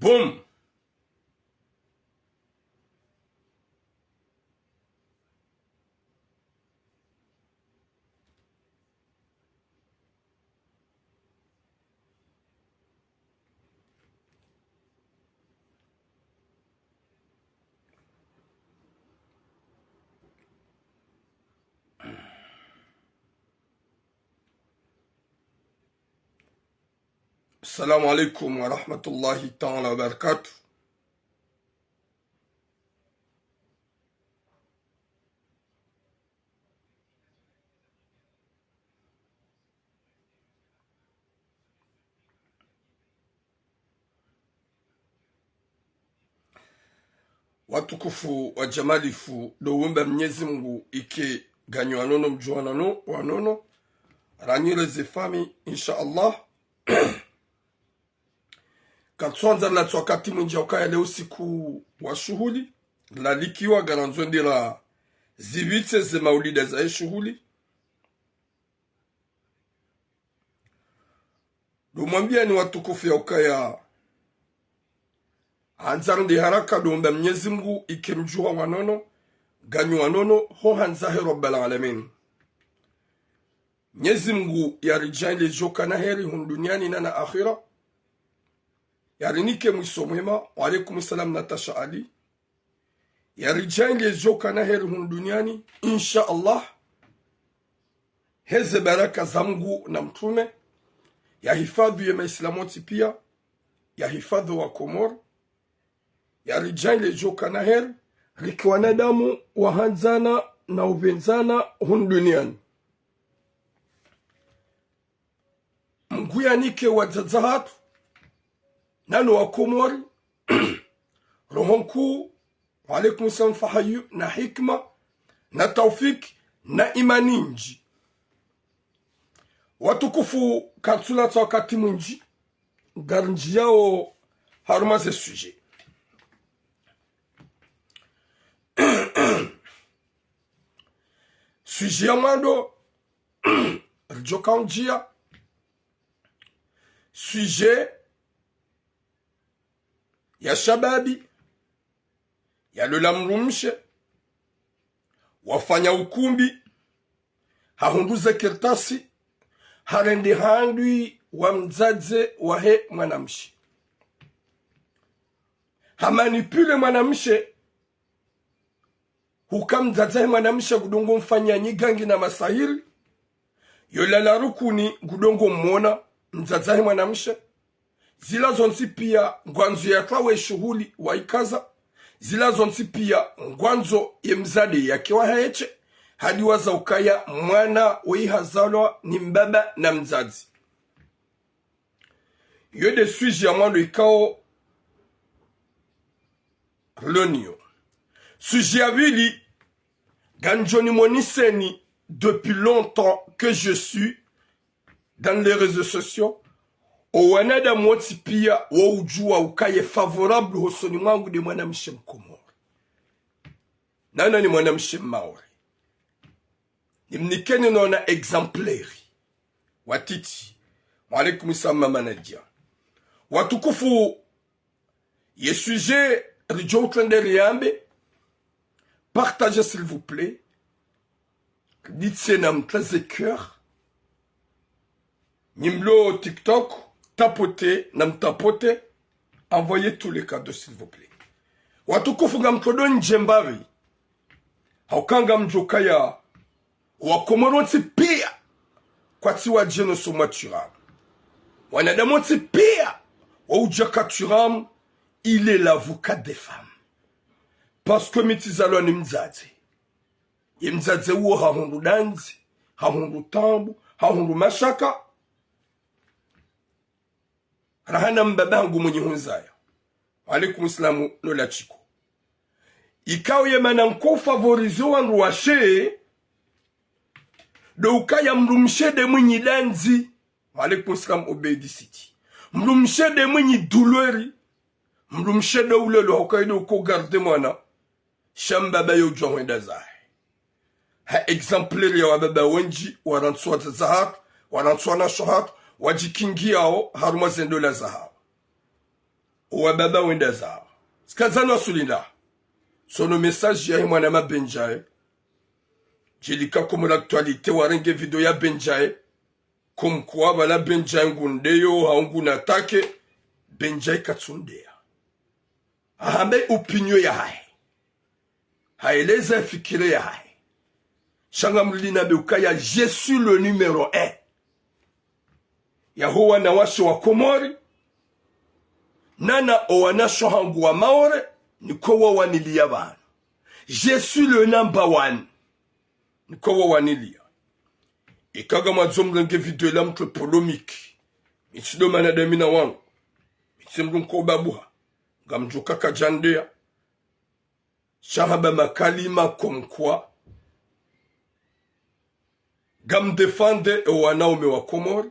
Boom. Assalamu alaikum wa rahmatullahi ta'ala wa barakatuh. Watukufu wa jamalifu dowumba Mwenyezi Mungu ike ganyo anono mjuanano wanono ranyire zefami insha Allah. Katsuanza la wakati mwingi wakaya leo siku wa shughuli lalikiwa garanzwendera zivitse ze maulida za shughuli dumwambia ni watukufu ya ukaya anzarndi haraka domba Mwenyezi Mungu ikimjua wanono ganyo wanono ho hanzahe rabbal alamin. Mwenyezi Mungu yarijali joka na heri hun duniani na akhira. Yarinike mwiso mwema wa alaikum salam Natasha Ali. Yarijali joka na heri hun duniani insha Allah. Heze baraka za Mungu na mtume ya hifadhi ya maislamoti pia ya hifadhi wa Komor. Yarijali joka na heri riki wanadamu wahanzana na uvenzana hun duniani. Mguyanike wadzadzahatu nano wa Komori rohonku wa alaikum salam fahayu na hikma na taufiki na imaninji. Watukufu katsula wakati mwingi garnji yao harumaze suje suje ya mwando rjoka njia sujet ya shababi ya lolamrumshe wafanya ukumbi hahunduze kirtasi harende handui wa mzaze wahe mwanamshi hamanipule mwanamshe hukamzaze mwanamshe gudongo mfanya nyigangi na masahiri yolala rukuni gudongo mwona mzazahi mwanamshe zila zonsi pia ngwanzo ya tawe shughuli waikaza zila zonsi pia ngwanzo ya mzade ya kiwa haeche hadi waza ukaya mwana weihazalwa ni mbaba na mzazi yode suji ya mwando ikao lonio suji ya vili ganjoni moniseni depuis longtemps que je suis dans les réseaux sociaux owanada mwoti pia wa ujua ukaye favorable hosoni mwangu de mwanamshe mkomori nana ni mwanamshe maori nimnikeni nona exemplary watiti walaikum salam mama Nadia. Watukufu ye sujet rijo utrende riambe partagez s'il vous plaît dites na mtraze cœur Nimlo TikTok, tapote, nam tapote, envoyez tous les cadeaux s'il vous plaît. Watukufu gamkodo njembavi. Haukanga mjokaya. Wakomoronti pia. Kwa tiwa jeno somaturam. Wanadamonti pia. Waoujakaturam. Il est l'avocat des femmes. Parce que mitizalo ni mzazi. Ye mzazi uo hahundu danzi. Hahundu tambu. Hahundu mashaka. Rahana mbabangu mwenye hunzaya. Alaikum islamu nola chiko. Ikao ye mananko favorizo wangu washe. Do ukaya mrumshe de mwenye danzi. Alaikum islamu obedicity. Mrumshe de mwenye douleur. Mrumshe de ulelo hokaido uko garde mwana. Shambaba yo jongwenda zahe. Ha exemplary ya wababa wenji. Warantsua zahat. Warantsua na shohat. Wajikingi yao haruma zendo la zahao. wa baba wenda zao skazano sulina sono message ya mwana Benjaye jilika comme l'actualité warenge video ya Benjaye comme quoi bala Benjaye ngundeyo haunguna take Benjaye katsundea ahambe opinion ya haeleza fikire ya shanga mlina beukaya je suis le numéro 1 Yahuwa na washo wa Komori nana owanasho hangu wa Maore niko wa wanilia bana je suis le number 1 niko wa wanilia ikaga mazomlenge video la mtu polomiki mitido manadamina wangu mitimdu mko babuha ngamjuka kajandea shahaba makalima komkwa gam defende wanaume wa Komori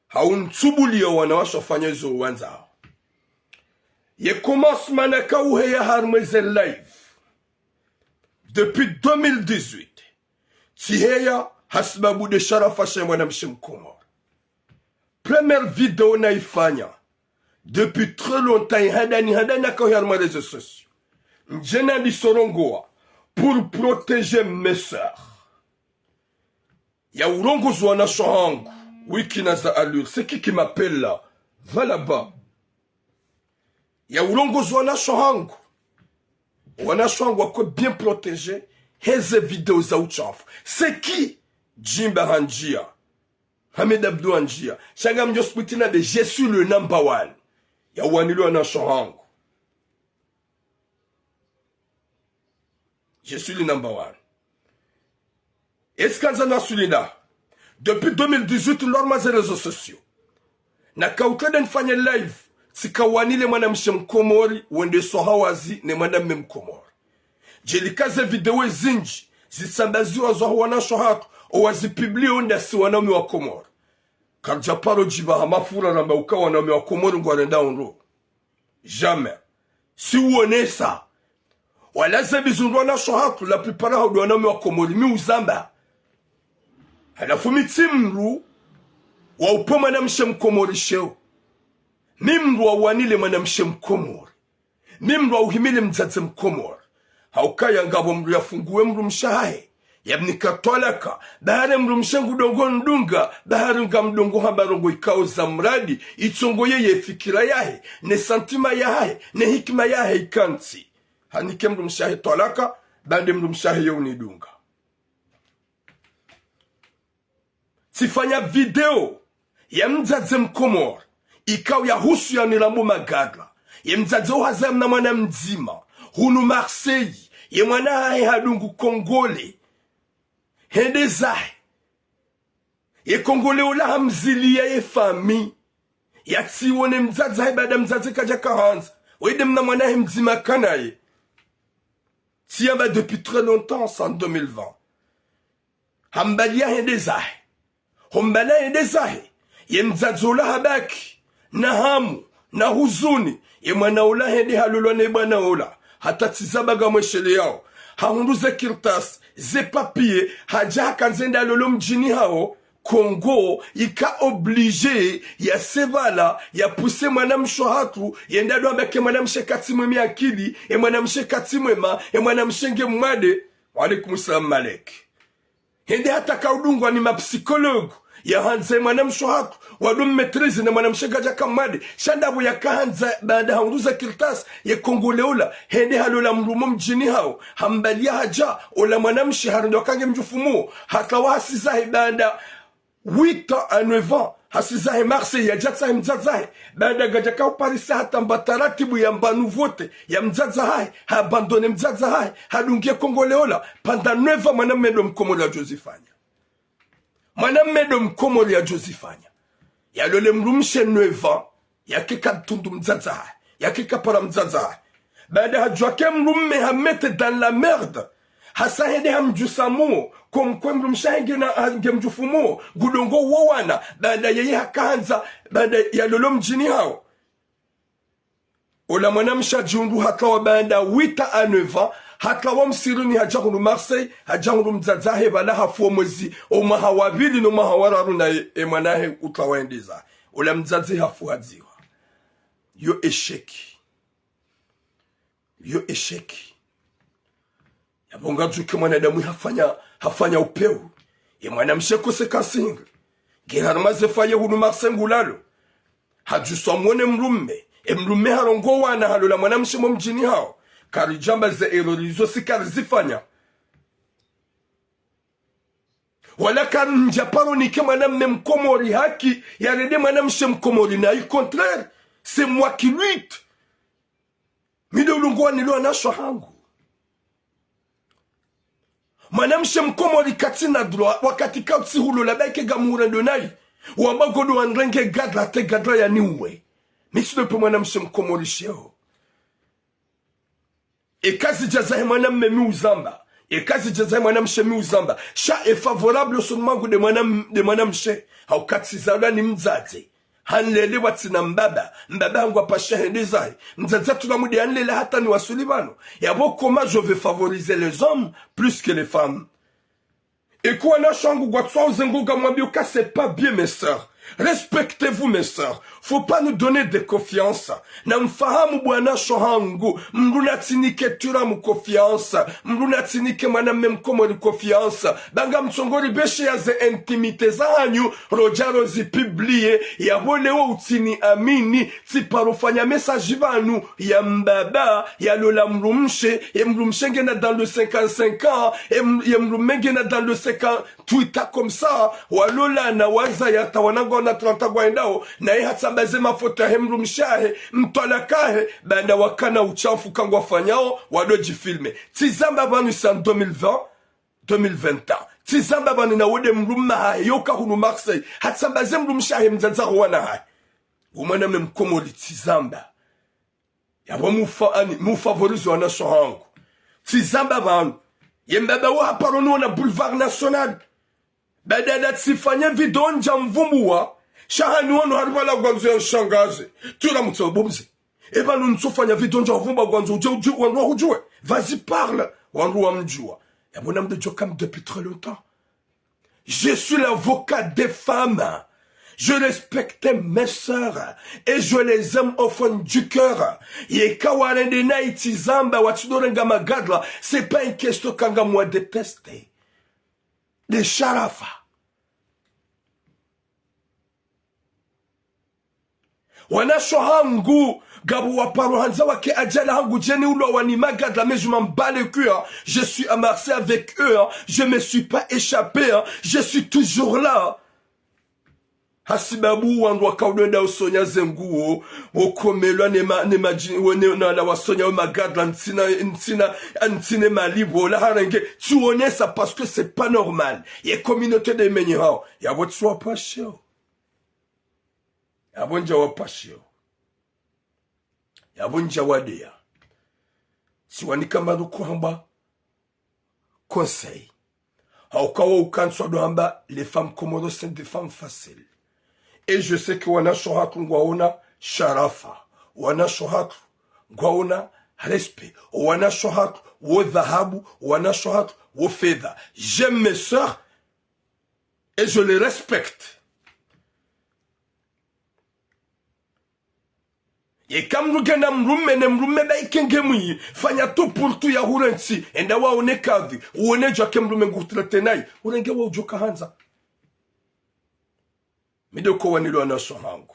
hauntsubuli ya wanawasho fanya hizo uwanza ye commence manaka uhe ya harmeze live depuis 2018 tiheya hasbabu de sharafa sha mwanamshe Mkomori première vidéo naifanya depuis très longtemps hadani kwa harma réseaux sociaux njena di sorongoa pour protéger mes sœurs ya urongozi wanasho hangu wiki na za allure c'est qui m'appelle là va là-bas ya urongozi wanasho hangu wako bien protégé heze video za uchafu c'est qui Jimba Hanjia Hamed Abdou Hanjia shanga mjospitina de je suis le number 1 ya wanilo wanasho hangu je suis le number 1 eskanza na sulina depuis 2018 norma za réseaux sociaux na kautenda nifanye live sikawanile mwanamshe Mkomori wende sohawazi ne mwanamme Mkomori jelikaze video zinji zisambaziwa zo wanasho hatu owazipiblia onda si wanaume wa Komori karjaparo jiba hamafura ramba ukawa wanaume wa Komori ngwarenda unro jamais si uonesa wala zabizundu wanasho hatu la plupart haudu wanaume wa Komori mi uzamba halafu mitimru wa upo mwanamshe Mkomori sheo mimru wa wanile mwanamshe Mkomori mimru wa uhimile mzaze Mkomori haukaya ngabo mru yafunguwe mru mshahe yabnika tolaka bahare mru mshangu dongo ndunga bahare nga mdongo habarongo ikao za mradi itongo yeye fikira yahe ne santima yahe ne hikima yahe ikansi hanike mru mshahe tolaka bande mru mshahe yeunidunga sifanya video ya mzaze Mkomori ikao ya husu ya nilambu magadla ya mzaze uhazem na mwana mzima hunu Marseille ya mwana hae hadungu Kongole hende zahe ya Kongole ula hamzilia ya fami ya tsiwone mzaze hae bada mzaze kaja kahanza wede mna mwana hae mzima kanaye tiyamba depuis très longtemps en 2020 hambalia hende zahe hombala hende zahe ya mzaze ula habaki na hamu na huzuni ye mwana ula hende halulwa ne bwana ula hata tizabaga mweshele yao haunduze kirtas ze papier haja kanzenda lolo mjini hao Kongo ika oblige ya sevala ya puse mwana mshohatu yenda do abeke mwana mshekati mwemi akili e mwana mshekati mwema e mwana mshenge mwade wa alaikum salam malek hende hata kaudungwa ni mapsikologu ya hanze mwana mshohatu wadum metrizi na mwana mshega kamade shandabu ya kahanza baada haunduza kirtas ya Kongoleula hende halola mrumo mjini hao hambalia haja ola mwana mshihari ndo kange mjufumu hata wasizahi baada 8 à 9 ans hasizahi Marseille ya jatsahi mzazahi baada gajaka Paris hata mbataratibu ya mbanuvote ya mzazahi abandone mzazahi hadungie Kongoleula pendant 9 ans mwana medo Mkomori ya Josifanya mwana medo Mkomori ya Josifanya ya lole mrumshe 9 ans ya kika tundu mzazahi ya kika para mzazahi baada hajwake mrumme hamete dans la merde hasa hende hamjusamu kumkwe mrumshahenge na hamjufumu gudongo wawana baada yeye hakaanza baada ya lolo mjini hao ola mwanamsha jundu hakawa baada 8 à 9 ans hakawa msiruni hajahunu Marseille hajahunu mzazahe bala hafuo mwezi omahawabili no mahawararu na emanahe utawaendeza ola mzazi hafu hadziwa yo échec. Yo échec. Yabonga juke mwanadamu hafanya upeu. Ye mwanamshe konsekansi hingi. Gerarmaze faye hunu marsengulalo. Hajuswa mwone mlume. Mlume harongo wana halola mwanamshe mjini hao. Karijamba ze erorizo sikari zifanya. Wala kari njaparo nike mwanamme mkomori haki. Yarede mwanamshe mkomori na yu contraire. C'est moi qui lutte. Mide ulunguwa nilo anasho hangu. Mwanamshe mkomori katina droit. Wakati kautsi hulo labaike gamure donai. Wabagodo wanrenge gadla te gadla ya niwe. Misi nepe mwanamshe mkomori sheo. Kazi jazahe mwanamme mi uzamba. Kazi jazahe mwanamshe mi uzamba. Sha est favorable son mangu de mwanamshe. Hau katsi zaula ni mzaze. Hanlele watina mbaba hangu apashe hende zahi. Mzaza tunamudi hanlele hata ni wasulibano. Yabo koma je vais favoriser les hommes plus que les femmes. Et quoi na changu guatswa uzenguga mwabioka c'est pas bien mes sœurs. Respectez-vous mes sœurs. Faut pas nous donner de confiance. Na mfahamu bwana shohangu. Mluna tinike tura mu confiance. Mluna tinike mwaname mkomori confiance. Banga mchongori beshe ya ze intimite za hanyu. Rojaro zi publie. Ya woleo utini amini. Tiparofanya message vanu. Ya mbaba. Ya lola mrumshe. Ya mrumshe ngena dans le 55 ans. Ya mrume ngena dans le 50. Twitter comme ça. Walola na waza ya tawanango na 30 gwaendao. Na hatambaze mafoto ya mrumshahe. Mtolakahe. Banda wakana uchafu kangwa fanyao. Wadoji filme. Tizamba banu c'est en 2020. Tizamba banu na wode mrumma hae. Yoka hunu Marseille. Hatambaze mrumshahe mzanzaro wana hae. Umana mkomori tizamba. Yabo mufavorizo wana sohangu. Tizamba banu. Yembaba wa paronu wana boulevard national. Badada tsifanye vidonja mvumbuwa. Shahani wano haribala gwanzo ya shangaze. Tula mutsobumzi. Eba nunsofanya vidonja mvumba gwanzo uje wanruwa hujue. Vas-y parle. Wanruwa mjua. Yabonam de Jokam depuis très longtemps. Je suis l'avocat des femmes. Je respecte mes sœurs. Et je les aime au fond du cœur. Yeka warende na itizamba watudorenga magadla. C'est pas une question kanga moi détester. De sharafa. Wanasho hangu gabu waparo hanza wake ajala hangu jeni ulo wanimagadla mais je m'en bats le cul. Je suis à Marseille avec eux. Je me suis pas échappé. Je suis toujours là. Hasibabu wangu wakaudenda usonya zenguo. Okomelwa na la wasonya magadla ntine malibo. La harenge. Tu honnête ça parce que c'est pas normal. Y'a communauté de menyao. Y'a votre soin pas cher. Yabonja wapashio. Yabonja wadea. Siwanika maruku hamba. Conseil. Haukawa ukanswa do hamba. Les femmes komodo sont des femmes faciles. Et je sais que wana shohatu ngwaona sharafa. Wana shohatu ngwaona respect. Wana shohatu wo dhahabu. Wana shohatu wo fedha. J'aime mes sœurs. Et je les respecte. Ye kamrugena mrume ba ikenge mwi fanya to pour tu ya hurensi enda wa one kavi uone jwa kemrume ngutla tenai urenge wa ujoka hanza midoko wanilo na sohangu.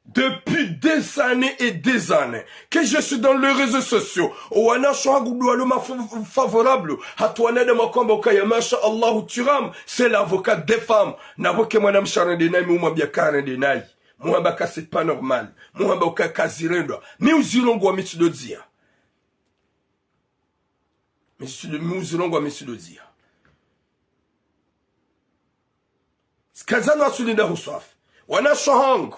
Depuis des années et des années que je suis dans les réseaux sociaux wana sohangu doalo ma favorable hatwana de makomba ukaya masha Allah turam c'est l'avocat des femmes na boke mwana msharende nai mu mbiakare de nai. Mouhamba c'est pas normal. Mouhamba oka kazirendwa. Mi uzirongo wa mitsudodzia. Mi uzirongo wa mitsudodzia. Skazano asulida huswaf. Wana shohangu.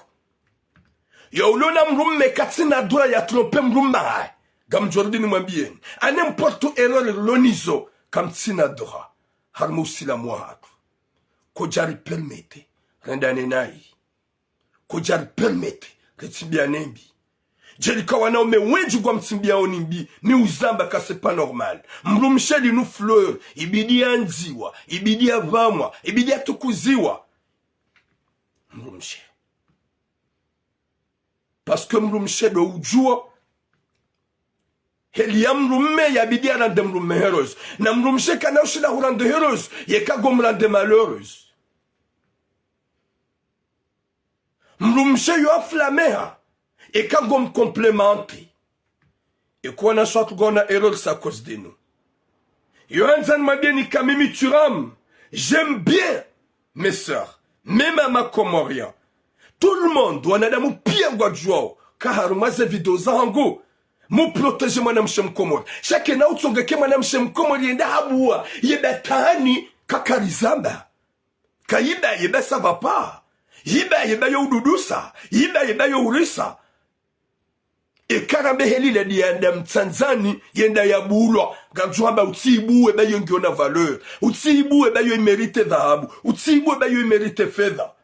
Ya ulona mrumme katina dura ya trompe mrumma hai. Gam Jordini mwambieni. A n'importe erreur lonizo. Kam tina dura. Harmo usila mwahatu. Kojari permete. Rendane nai. Kojari permete. Retibia nembi. Jelika wanaume wenju kwa mtimbia onimbi. Mi uzamba ka c'est pas normal. Mrumsheli nu fleur. Ibidi anziwa. Ibidi avamwa. Ibidi atukuziwa. Mrumsheli. parce que mrumshe do ujua heli ya mrumme ya bidi arande mrumme heureuse na mrumshe kana ushila hurande heureuse yekago mrande malheureuse mrumshe yo aflameha yekago mcomplementer et quoi na soit gona erreur à cause de nous yo anzan mabeni kamimi turam j'aime bien mes sœurs même à ma Comorien tout le monde wanadamu pia gwajwao kaharumaze video zangu mu protege mwanamshe mkomori shake na utsongeke mwanamshe mkomori yenda habua yeba tani kakarizamba kayiba yeba ça va pas yeba yo ududusa yeba yo urisa ekarambe helile dianda mtsanzani yenda ya bulwa gajwamba utibu eba yo ngiona valeur utibu eba yo imerite dhahabu utibu eba yo imerite fedha.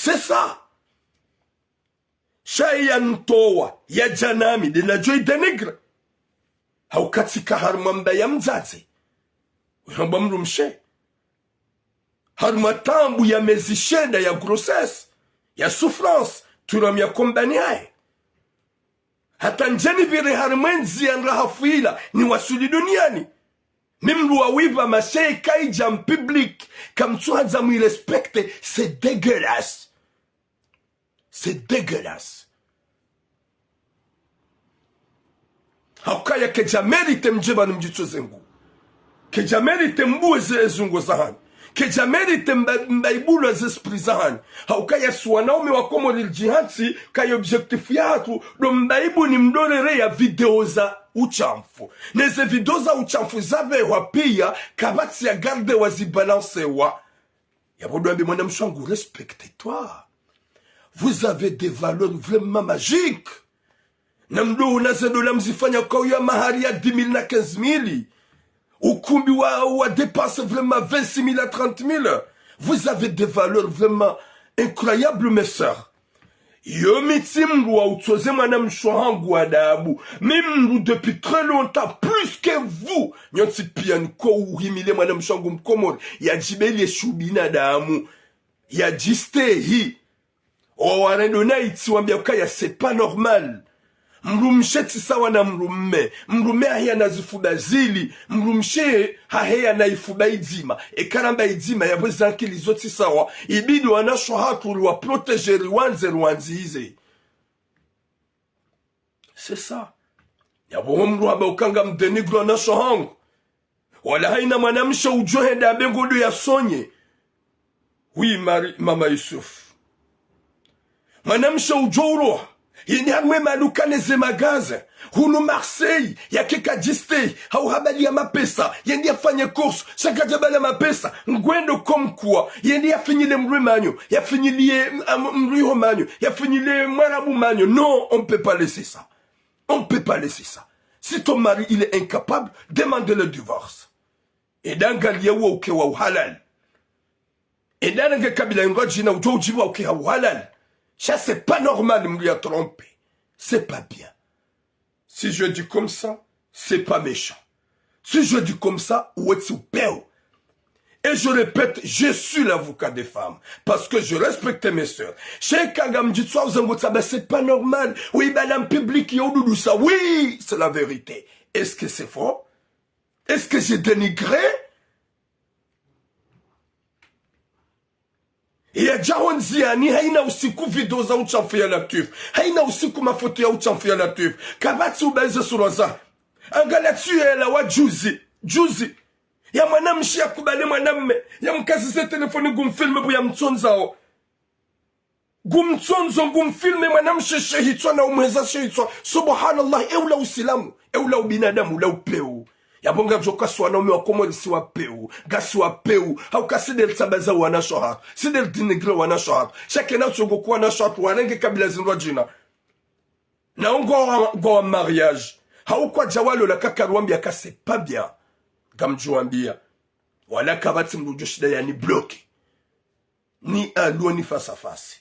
C'est ça. Shaya ntowa ya janami de la joy denigre. Haukatika harmamba ya mzazi. Uyamba mrumshe. Harmatambu ya mezishenda ya grossesse. Ya souffrance. Turamia kombani hai. Hata njeni vire harmenzi ya nrahafuila ni wasuli duniani. Mimru wa wiva mashe kaija public. Kamtuanza mwi respecte. C'est dégueulasse. C'est dégueulasse. Haukaya kejamerite mjeba ni mjitso zengu. Kejamerite mbuwe zungo zahani. Kejamerite mbaibulu zesprit zahani. Haukaya suwanaume wakomori jihansi kaya objectif yatu do mbaibu ni mdorere ya video za uchamfu. Neze video za uchamfu zave wapia kabati ya garde wazibalance wa. Yabodo ambi mwana mshangu respecte-toi. Vous avez des valeurs vraiment magiques. Namdo unazedola mzifanya kwa uya mahari ya 10 000 na 15 000. Ukumbi wa dépasse vraiment 26 000 à 30 000. Vous avez des valeurs vraiment incroyables, mes sœurs. Yo mitimru wa utoze mwana mshohangu adabu. Mimru depuis très longtemps, plus que vous. Nyonsi pian ko uhimile mwana mshangu mkomori. Ya jibeli shubina damu. Ya jiste hi. Owarendona itiwambia ukaya c'est pas normal. Mrumshe tisawa na mrumme. Mrumme ahia nazifuba zili. Mrumshe ahia na ifuba idima. Ekaramba idima ya bwezanki lizoti sawa. Ibidi wanasho hatu luwa protege ruanzi hize. C'est ça. Yabo homru haba ukanga mdenigro wanasho hangu. Wala haina manamshe ujohe da bengodo ya sonye. Oui, Mama Yusuf. Manamsha ujoro yeni hamwe malukane ze magaze hunu Marseille ya keka jiste hau habali ya mapesa yeni afanye course shaka jabala mapesa ngwendo komkwa yeni afinyile mrui manyo yafinyilie mrui homanyo yafinyile mwarabu manyo. Non, on peut pas laisser ça. On peut pas laisser ça. Si ton mari il est incapable, demande le divorce. Et dans galiawo ukewa halal. Et dans le kabila ngojina ujojiwa ukewa halal. Ça, c'est pas normal, il m'a trompé. C'est pas bien. Si je dis comme ça, c'est pas méchant. Si je dis comme ça, où est-ce que et je répète, je suis l'avocat des femmes. Parce que je respecte mes sœurs. Chez Kagam dit ça, c'est pas normal. Oui, madame public, yodoudou ça. Oui, c'est la vérité. Est-ce que c'est faux? Est-ce que j'ai dénigré? Ya Jahonziani haina usiku video za uchafu ya Latif. Haina usiku mafoto ya uchafu ya Latif. Kabati ubeze suraza. Angalia tuela wa juzi. Ya mwanamshi ya kubali mwanamme. Ya mkazi se telefoni gumfilme bu ya mtonzao. Gumfilme mwanamshi shehitwa na umweza shehitwa. Subhanallah, eula usilamu. Eula ubinadamu, ula upeu. Ya bonga joka swana ume wakomori siwa peu. Gasiwa peu. Hauka sidel sabaza wana shohat. Sidel dinigre wana shohat. Shake na utsogoku wana shohat. Wanenge kabila zinwa jina. Na ungo wa mariage. Haukwa jawalo la kakaruambia ka c'est pas bien. Gamjuambia. Wala kabati mrujoshida ya ni bloki. Ni aluo ni face à face.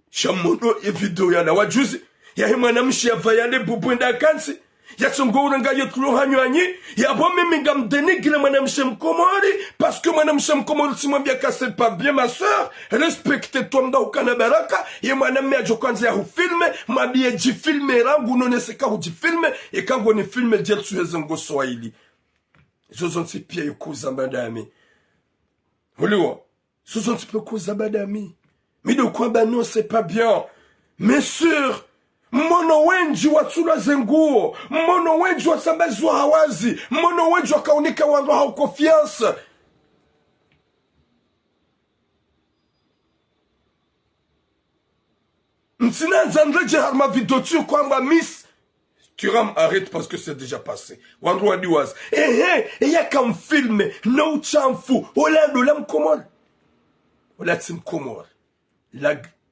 Shamono e video ya na wajuzi. Ya hima na mshi ya vayane bubwenda kansi. ya tsongora nga yetulo hanywanyi ya bo mimi ngam dénigrer mwanamshe mkomori parce que mwanamshe mkomori simwambia ka c'est pas bien ma sœur respecte toi mda ukana baraka ye mwanamme ajokanza ya hufilme mabie jifilme rangu noneseka hujifilme e kango ni filme jetsu hezengo swahili zozo nsi pia yukuza madami Huliwa zozo nsi pia yukuza madami mido kwa ba non c'est pas bien mes sœurs mmono wenji watsula zenguo mmono wenji wasambazwa hawazi mmono wenji wakaunika wangu hau confiance mtina nzandreje harma vidotio kwamba miss Turam arrête parce que c'est déjà passé wangu wadiwazi yaka mfilme no uchamfu olando la mkomori ola tsimkomori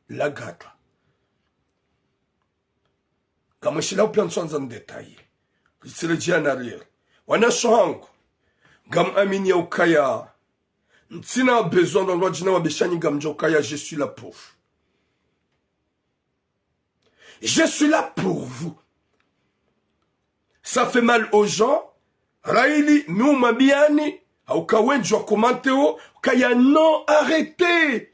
la gata kama shila upia nswanza ndetaye lisirejia na riel wana shohangu gam amini ya ukaya ntina besoin d'endroit jina wabeshani gam ja ukaya je suis là pour vous je suis là pour vous ça fait mal aux gens raili miuma biani aukawenjwa komanteo kaya non arrêtez.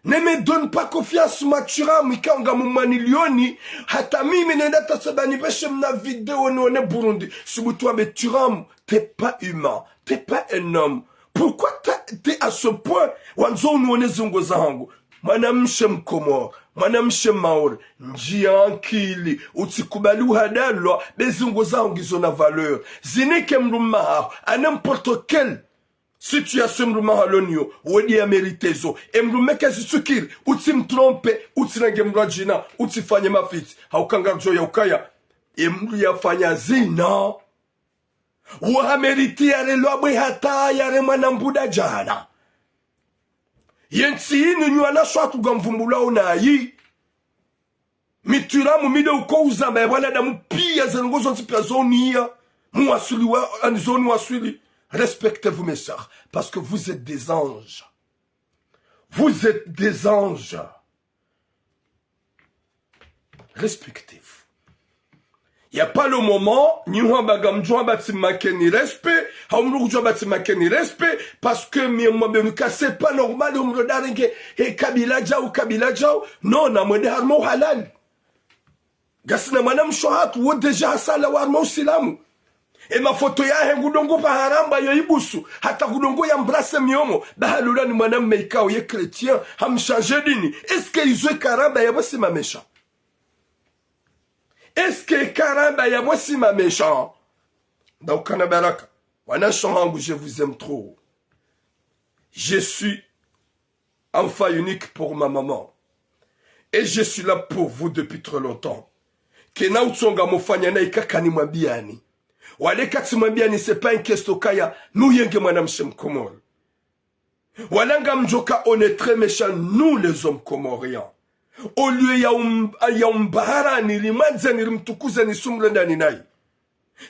Ne me donne pas confiance Mathuram ikanga mumanilioni hata mimi nenda tasabani beshe mna video nione Burundi subutu abe Thuram t'es pas humain t'es pas un homme pourquoi t'es à ce point wanzo nione zongo zangu mwanamshe mkomor mwanamshe maori njia ankili utikubali uhadalwa bezongo zangu zona valeur zinike mruma à n'importe quel situation mruma halonio wedi ya meritezo emrume kazi sukiri utim trompe utinange mrajina utifanye mafiti haukangarjo ya ukaya emru yafanya zina wa meriti yare lwabwe hata yare mwanambuda jana yensi inu nywana shwatu gamvumbula unayi mituramu mide uko uzamba ya wana damu pia zengozo ntipia zoni ya muasuli wa anzoni wasuli. Respectez-vous mes sœurs, parce que vous êtes des anges. Vous êtes des anges. Respectez-vous. Il n'y a pas le moment, ni respect, respect, parce que c'est pas normal, non, na mwede harmo halal. Gasina manam shohat, ou déjà hasala warmo silamu. E mafoto yahe ngudongo pa haramba yo ibusu hata ngudongo ya mbrase miomo bahalula ni mwanam meikao ye chrétien hamchanger dini est-ce que izwe karamba ya bosi mamesha est-ce que karamba ya bosi mamesha donc kana baraka wana shohangu je vous aime trop je suis enfant unique pour ma maman et je suis là pour vous depuis trop longtemps kena utsonga mofanya na ikakani mwabiani wale kati mwambiani c'est pas une question kaya nous yenge mwanamshe mkomori walanga mjoka on est très méchants nous les hommes comoriens au lieu ya umbahara nilimanza nilimtukuza nisumle ndani nai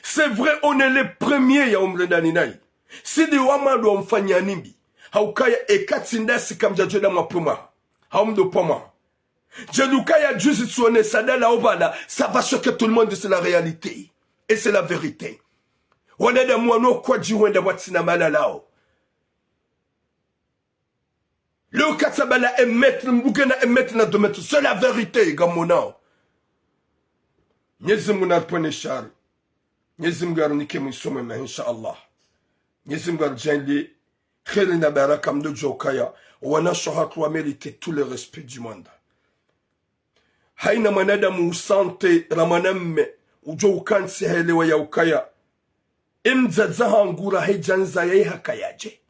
c'est vrai on est les premiers ya umle ndani nai sidi wamadu wamfanya nimbi haukaya ekati ndasi kamjajoda mwapuma haumdo poma jedukaya juzi tuone sadala obala ça va choquer tout le monde c'est la réalité. Et c'est la vérité. On est de moi, non, quoi, jiwenda watsina malalao. Le katsabala emettre, mbugena emettre na domettre. C'est la vérité, gamona. Nyezimuna pone char. Nyezimgar nike mwisome ma, inshallah. Nyezimgar jendli. Kheli na barakam de jokaya. Wana shohat wa mérite tout le respect du monde. Haina manada musante ramanemme. Ujo ukansi helewa ya ukaya imzaza hangura hejanza ya hakayaje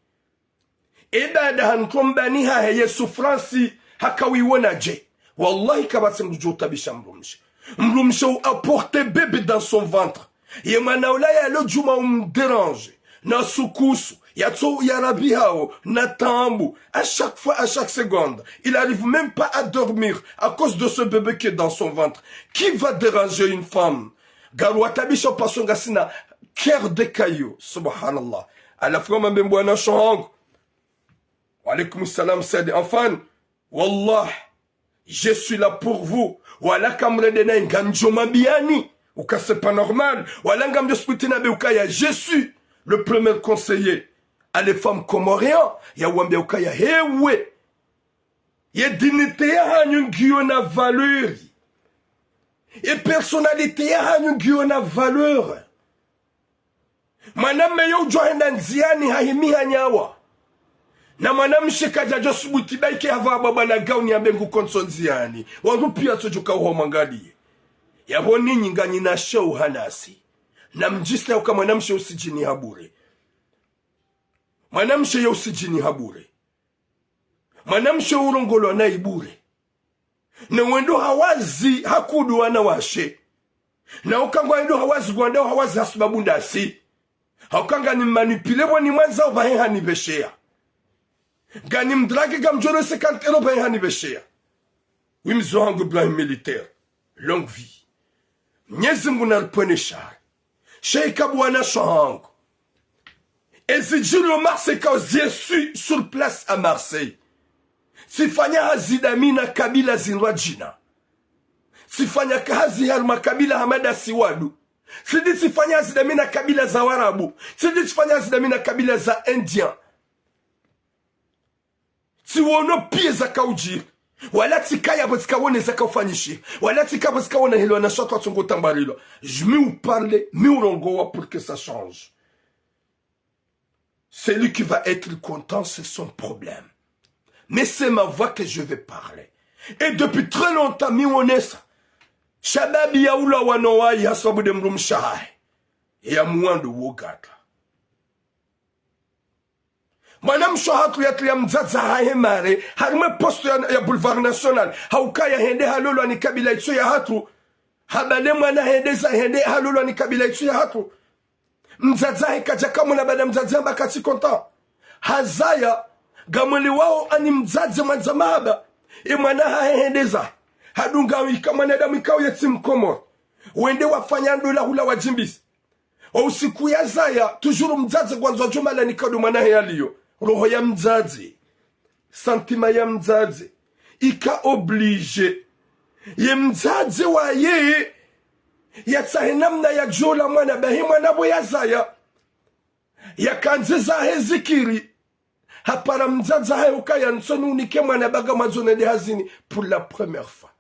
ibada hankombani ha heye sufransi hakawiwonaje wallahi kabasa mjo tabisha mrumshe ou apporter bébé dans son ventre yemana ulaya lo juma dérange na sukusu yatso yarabi hao na tambu à chaque fois à chaque seconde il arrive même pas à dormir à cause de ce bébé qui est dans son ventre. Qui va déranger une femme? Garwatabisha pasonga sina cœur de caillou, subhanallah. À la fois même bwana shong. Wa alaykum salam said enfant. Wallah, je suis là pour vous. Wala kamre de na nganjoma biani. ou ka c'est pas normal. Walanga mjo sputina be ukaya, je suis le premier conseiller à les femmes comoriennes. Ya wambia ukaya, hewe. Ye dignité ya hanyu ngiyo na valeur. Et personnalité ya hanyu ngiyo na valeur. Maname yo joenda nziani hahimi hanyawa. Na mwanamshe kaja josubuti baike hava baba na gauni ya bengu konsonziani. Wangu pia tojuka uho mangali. Yabo ninyi ngani na show hanasi. Na mjiste uka mwanamshe usijini habure. Mwanamshe ya usijini habure. Mwanamshe urongolo na ibure. Na wendo hawazi hakudu wanawashe. Na ukangwa wendo hawazi gwanda hawazi hasubabu ndasi. Haukanga ni manipule wani mwanza ubahe hanibeshea. Gani mdrage gamjoro 50 euro bahe hanibeshea. Wimzo hangu blahi militaire. Longue vie. Nyezi mguna lpwene shari. Sheika bwana shahangu. Ezijilo Marseka Yesu sur place à Marseille. Sifanya hazidami na kabila zinwa jina. Sifanya kazi harma kabila hamada siwadu. Sidi sifanya hazidami na kabila za Warabu. Sidi sifanya hazidami na kabila za Indian. Siwono pie za kauji. Wala tikaya batika wone za kaufanyishi. Wala tika batika wone hilo na shotwa tungo tambarilo. Je me ou parler, me ou rongowa pour que ça change. Celui qui va être content, c'est son problème. Mais c'est ma voix que je vais parler. Et depuis très longtemps, mi onesa. Shababi ya ula wanowai hasabu de mrumshahai. Ya muandu wogata. Madame Shohatu ya mzaza hae mare. Harime posto ya boulevard national. Haukaya hende halolo ni kabila itso ya hatu. Habale mwana hende za hende halolo ni kabila itso ya hatu. Mzaza hekaja kama na bada mzaza mbakati konta. Hazaya gamweli wao ani mzaza manzamaba. Mwana hahendeza. Hadunga wika manada mikao yeti mkomo. Wende wafanya ndola hula wajimbisi. Usiku ya zaya tujuru mzaza gwanzo jumala nikadu mwana heyaliyo. Roho ya mzazi. Santima ya mzazi. Ika oblige. Ye mzazi wa ye. Yatsahenamna ya jola mwana bahi mwana boya zaya. Yakanziza hezikiri. Hapara mzaza hae ukaya nsonu unike mwana baga mazone de hazini. Pour la première fois.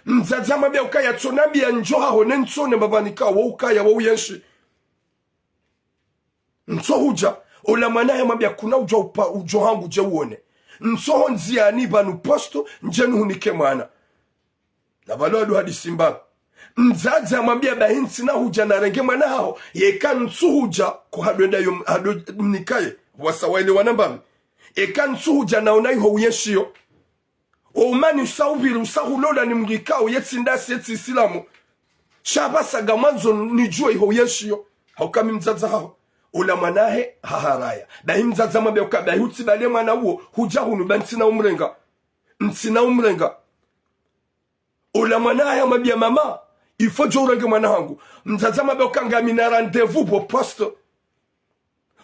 Mzaza mabia ukaya tsunami ya njoha hone nsone mabanika wa ukaya wa uyenshi. Nso huja. Ola manahe mabia kuna ujo hangu je uone. Nso honzia ni banu posto njenu unike mwana. Na balodu hadi simba. Mzaza mabia bahinsi na huja na renge mwana hao. Yeka nsu huja kuhaduenda yu nikaye. Wasawaile wanambami. Eka nsu huja na unaiho uyeshio. Oumani usaubiru usahulola ni mgikao yetsi ndasi yetsi isilamu. Shabasa gamanzo nijua iho uyeshio. Haukami mzaza hao. Ola manahe haharaya. Dahi mzaza mabia ukabahi utibale mwana uo. Huja hunu ba ntina umrenga. Ntina umrenga. Ola manahe mabia mama. Ifo jo urenge mwana hangu. Mzaza mabia ukangami na rendez-vous po posto.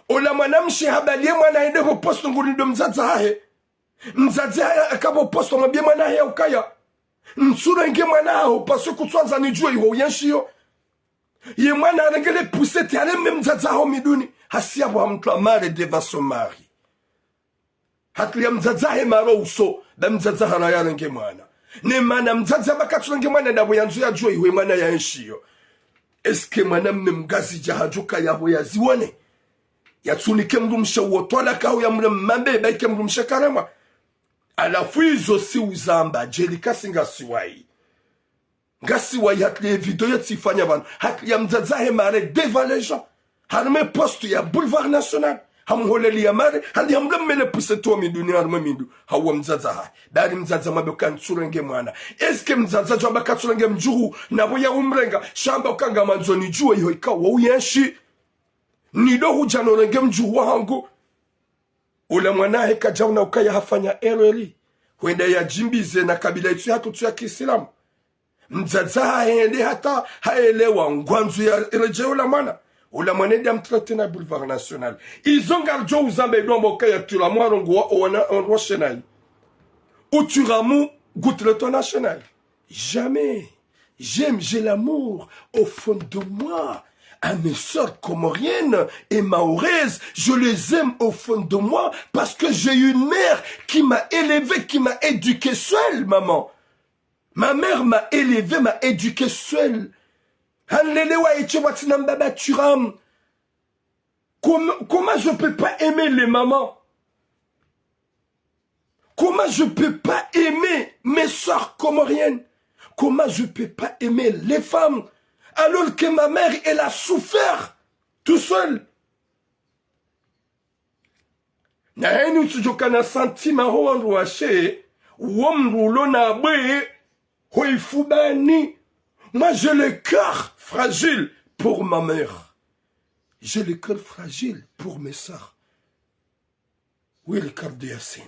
Ola mwanamshi habalie mwana hende po posto ngurindo mzaza hahe. Mzaza hahe akabo posto mabia mwana hahe ukaya. Nsura nge mwana hao paso kutwanza nijue iho uyenshio. Ye mwana rengele pusete aleme mzaza hao miduni. Hasiabu hamtua mare deva son mari. Hatli ya mzaza hahe maro uso. Da mzaza haraya renge mwana. Ne mana mzaza bakatu renge mwana dabo yanzu ya jua iho mwana ya enshio. Eske mwana mgazi jahajuka ya hoya ziwane. Yatsunike mrumsha uotwala kao ya mremambe baike mrumsha karema. Alafu izo si uzamba jelika singa siwai. Nga siwai hatli video yetifanya banu. Hatli ya mzazahe mare devant les gens. Harme postu ya boulevard national. Hamholeli ya mare. Hali hamlemele puse tuwa miduni harme mindu. Hawa mzazaha. Dari mzaza mabeka nsurenge mwana. Eske mzaza jwamba katsurenge mjuhu. Nabo ya umrenga. Shamba ukanga manzoni juwa iho ikawa uyenshi. Nido huja norenge mjuhu hangu. Ula mwanahe kajauna ukaya hafanya errori. Huenda ya jimbize na kabila itu ya kutu ya kisilamu. Mzaza haende hata haelewa ngwanzu ya reje ula mwana. Ula mwanede ya mtrete na boulevard national. Izonga jo uzambe idomba ukaya turamu harongo wa onwa shenai. Uturamu gutleto national. Jamais. j'ai l'amour au fond de moi. À mes sœurs comoriennes et maoraises, je les aime au fond de moi parce que j'ai une mère qui m'a élevé, qui m'a éduqué seule, maman. Ma mère m'a élevé, m'a éduqué seule. Comment je peux pas aimer les mamans? Comment je peux pas aimer mes sœurs comoriennes? Comment je peux pas aimer les femmes? Alors que ma mère, elle a souffert tout seul. Na heni usijokana santima ho nruashe, womrulo na bwe, hoifubani. Moi, j'ai le cœur fragile pour ma mère. J'ai le cœur fragile pour mes sœurs. Oui, le cœur de Yassine.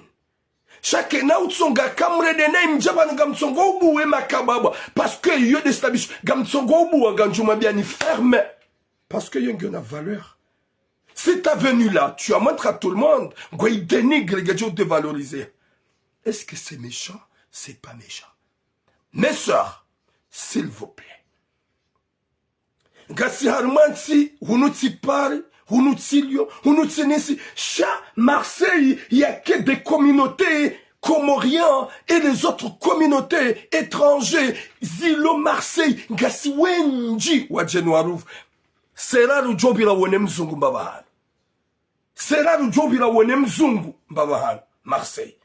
Chaque nautsonga kamre de naim jaban gamtsongo buwe makababa parce que yo déstabilise gamtsongo buwa ganjuma bien ferme parce que yo a valeur. Si t'as venu là, tu as montré à tout le monde, goy dénigre gadjo dévalorisé. Est-ce que c'est méchant? C'est pas méchant. Mes sœurs, s'il vous plaît. Gasi harmansi, hunuti pari, Hunutilio, Hunutinisi, chaque Marseille, il n'y a que des communautés comoriens et les autres communautés étrangères. Zilo Marseille, Gasiwenji, Wajenwarouf. Sera Rujobira Wonemzungu Babahan. Sera Rujobira Wonemzungu Babahan, Marseille.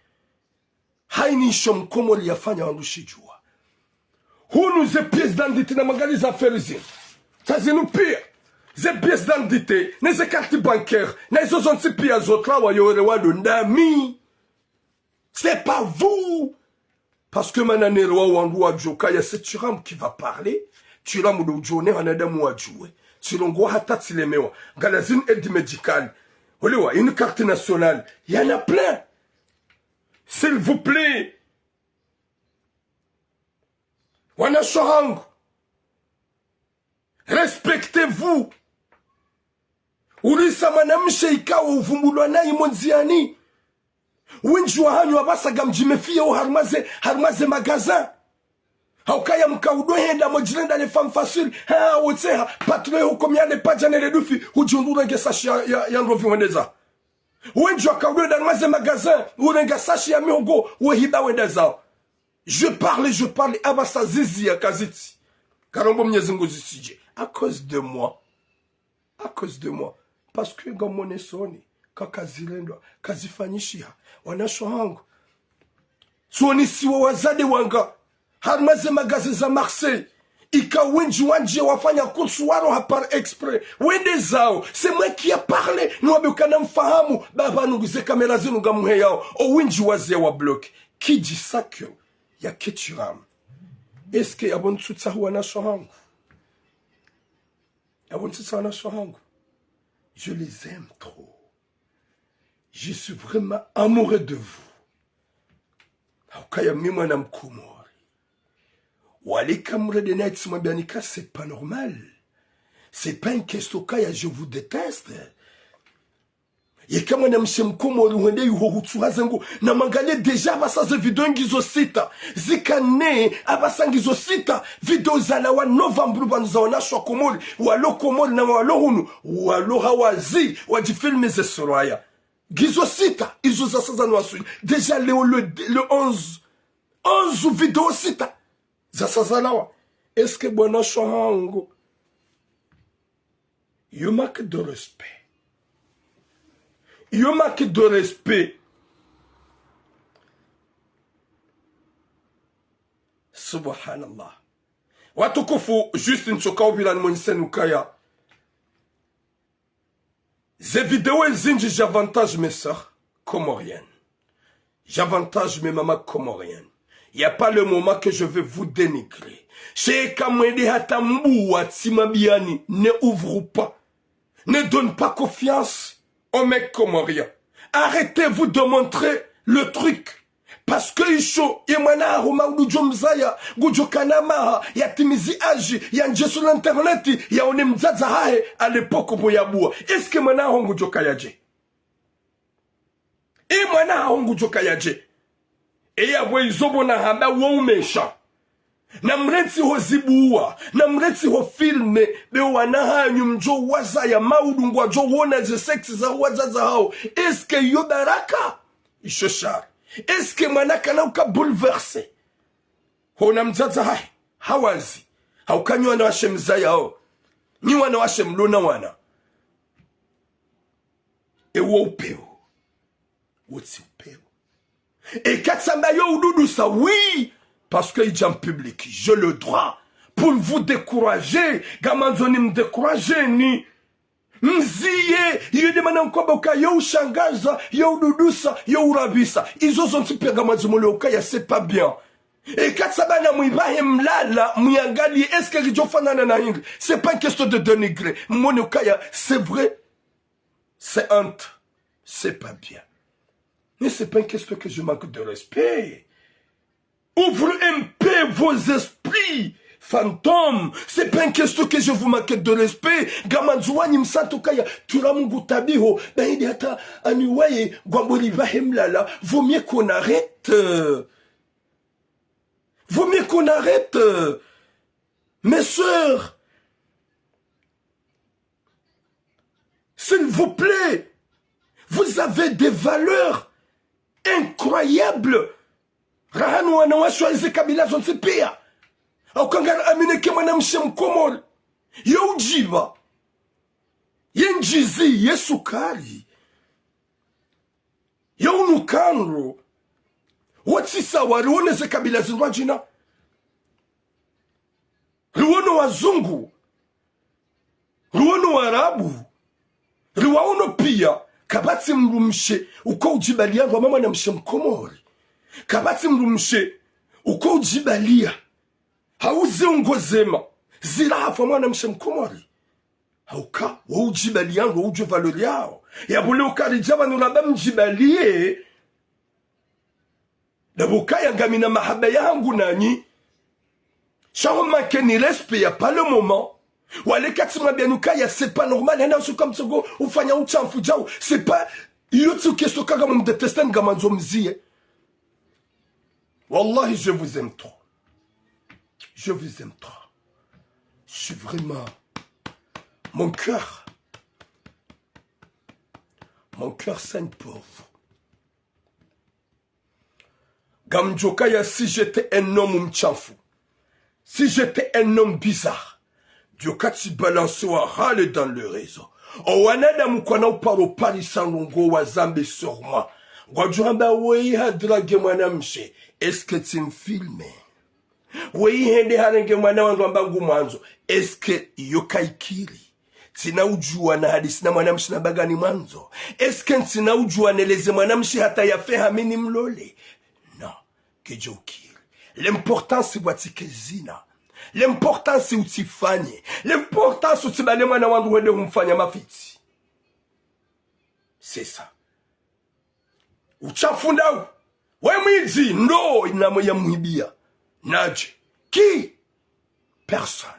Haini Shom Komoli Yafanya Wandushijua. Hunu ze pièces d'identité na magali za ferizi. Ça c'est nous pire. Ze pièces d'identité, ne ze carte bancaire, ne ze zonti pia zotra wa yore wa ndami. C'est pas vous. Parce que manane roi wandu wa joka ya c'est Turam qui va parler. Turam do jone anadamu wa jouer. Tulongo hata tilemewa. Galazine aide médicale. Olewa une carte nationale. Il y en a plein. S'il vous plaît. Wanashohangu. Respectez-vous. Ulisa manamshe ikawa uvumulwa na imonziani. Winji wa hanyu wabasa gamjimefia harmaze magazin. Haukaya mkaudo henda mojilenda le femme facile. Haa woteha patule hukomiane pajane le dufi. Hujundura nge sashi ya nrovi wendeza. Winji wa kaudo harmaze magazin. Urenga sashi ya mihogo wehida wendeza. Je parle abasa zizi ya kaziti. Karombo mnyezingu zisije. À cause de moi. À cause de moi. Parce que gamone soni. Kakazilendwa. Kazifanyishia. Wanashohangu. Suoni siwa wazade wanga. Harmaze magazi za Marseille. Ika wenji wanje wafanya kursu waro hapar exprès. Wende zao. C'est moi qui a parlé. Nous kana mfahamu. Baba nuguze kamera zinu gamuhe yao. O wenji waze wa bloc. Qui dit ça que ya Turam? Est-ce que yabon tutsa wanashohangu? Je les aime trop. Je suis vraiment amoureux de vous. C'est pas normal. C'est pas une question kaya je vous déteste. Yekama na mshemkomori wende yuhohutsuha zangu na mangalie deja abasaze video ngizo sita zikane abasangizo sita video zalawa novembre banza wanashwa komori walo komori na walo hunu walo hawazi wajifilme ze soraya gizo sita izo zasaza nwasu deja le 11 video sita zasaza lawa. Est-ce que bona shohango you manque de respect? Il y a manque de respect. Subhanallah. Watukufu juste nchoka ubila ni mwensen ukaya. Ces vidéos zinji j'avantage mes sœurs comoriennes. J'avantage mes mamans comoriennes. Il n'y a pas le moment que je vais vous dénigrer. Chez Kamwede Hatambu Timabiani, ne ouvre pas. Ne donne pas confiance aux mecs comoriens. Arrêtez-vous de montrer le truc. Parce que Isho, Yemana, Romaudou Jomzaya, Gujokanama, Yatimizi Aji, Yanje sur l'internet, Yaonem Zazahae, à l'époque où Yaboua. Est-ce que Mana Hongu Jokayaje? Et Mana Hongu Jokayaje? Et Yabwe Zobona Hamba Wou méchant. na mrensi ho zibuwa na mrensi ho filme be wanahanyu mjo waza ya maudungwa jo wona ze sex za wazaza hao eske yo baraka ishoshar eske manaka na uka bouleverser hona mzaza hai hawazi haukanywa na washe mzaya hao ni wana washe mlona wana ewo upeo wotsi upeo et katsamba yo ududu sa oui parce qu'il est en public, j'ai le droit pour vous décourager. Gamanzoni me décourager ni mziye yedemana nkoboka yo shangaza yo dudusa yo urabisa izo zonti pia gamanzomole okaya c'est pas bien. Et katsabana muibahe mlala muyangali est-ce que rijofana na hingle c'est pas une question de dénigrer mon okaya c'est vrai c'est honte c'est pas bien mais c'est pas une question que je manque de respect. Ouvre un peu vos esprits, fantômes. C'est pas une question que je vous manque de respect. Gamanzouani msanto kaya turamungu tabiho. Ben il hata aniwaye gwamboli vahemlala. Vaut mieux qu'on arrête. Vaut mieux qu'on arrête. Mes sœurs. S'il vous plaît. Vous avez des valeurs incroyables. Rahanu wanawashwa hizi kabila zonse pia. Au kangana amineke mwanamshe mkomori. Ye ujiva. Ye njizi. Ye sukari. Ye unukanro. Watisa wa ruone ze kabila zinwajina. Ruono wazungu. Ruono warabu. Ruono pia. Kabati mrumshe. Uko ujibalia wa mama na mshe mkomori. Kabati mrumshe uko ujibalia hauze ungozema zira hafa mwana mshe mkomori hauka wa ujibalia ngo uje valori yao ya bule ukarijaba nuraba mjibalie na bukaya ngamina mahaba yangu nanyi shao manke ni respect ya pas le moment wale katima bianukaya c'est pas normal yana usu comme sogo ufanya uchamfu jao c'est pas yotu kesto kaga mumdeteste ngamanzo mzie. Wallahi, je vous aime trop. Je vous aime trop. Je suis vraiment... Mon cœur saigne pour vous. Gamjokaya, si j'étais un homme mchafu, si j'étais un homme bizarre, Diokati balance wa râle dans le réseau. Owanada mukwana uparo pari sangongo wa zambe sur moi. Wajuramba wei hadrage mwanamshe. Est-ce que tu me filmes? Wei hende hanenge mwana wangu ambangu mwanzo. Est-ce que yokaikiri? Tina ujua na hadisi na mwanamshi na bagani mwanzo. Est-ce que tina ujua neleze mwanamshi hata yafe hamini mlole? Non. Kejokiri. L'important c'est watike zina. L'important c'est utifanye. L'important c'est utibale mwana wangu wende humfanya mafiti. C'est ça. Uchafundau. Wemwizi ndo inamo ya muhibia. Naje. Qui? Personne.